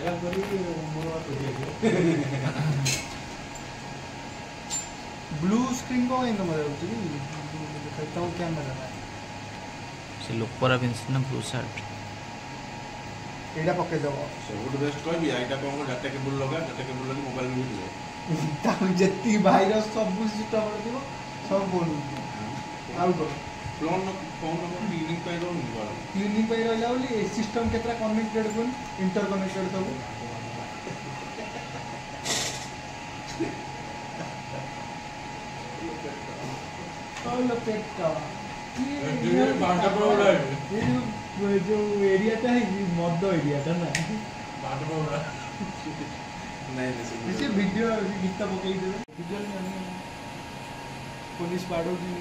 viral କରି ମୋର blue screen को इन मजा होती है देखता हूं कैमरा से लोकरा पिन्स ना ब्लू शर्ट एडा पके दबो सबुठ बेस्ट कहबी आइटा कोन डाटा केबल लगा मोबाइल में भी ता जेती वायरस सब सिस्टम रखिबो सब बोलू आउ को फोन क्लीनिंग पे रहउनी बाला क्लीनिंग पे रहला बोली ए सिस्टम केतरा कनेक्टेड कोन इंटरकनेक्टेड सब तो पेट ये बांटा पड़ा है ये जो एरिया टा है ये मध्य एरिया टा ना बांटा पड़ा नहीं ऐसे वीडियो गीता पकई दे वीडियो नहीं पुलिस पाड़ो जी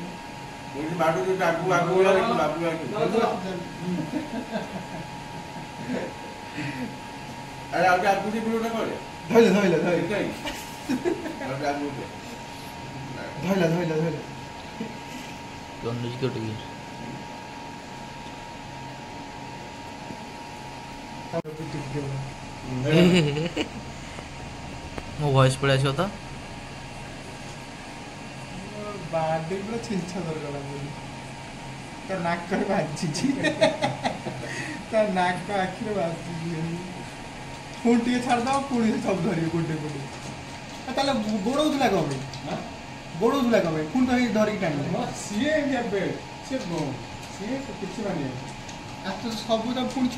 पुलिस पाड़ो जो आगु बाबू अरे आगे से वीडियो ना करे धइले अरे आगु धइले अनुज के उठ गया मो वॉइस पड़े आछो त बाडे पूरा छिलछा कर गला बोली त नाक कर बाजी छी त नाक का आखिर बाजी फोन टिके छाड़ दाओ पुणी सब धरि गुड्डे गुड्डे ताले गोड़ौला कबे हां गोड़ौला कबे फोन तो धरि टाइम सीए इंडिया बेड से किछि माने आ तो सब तो पुणी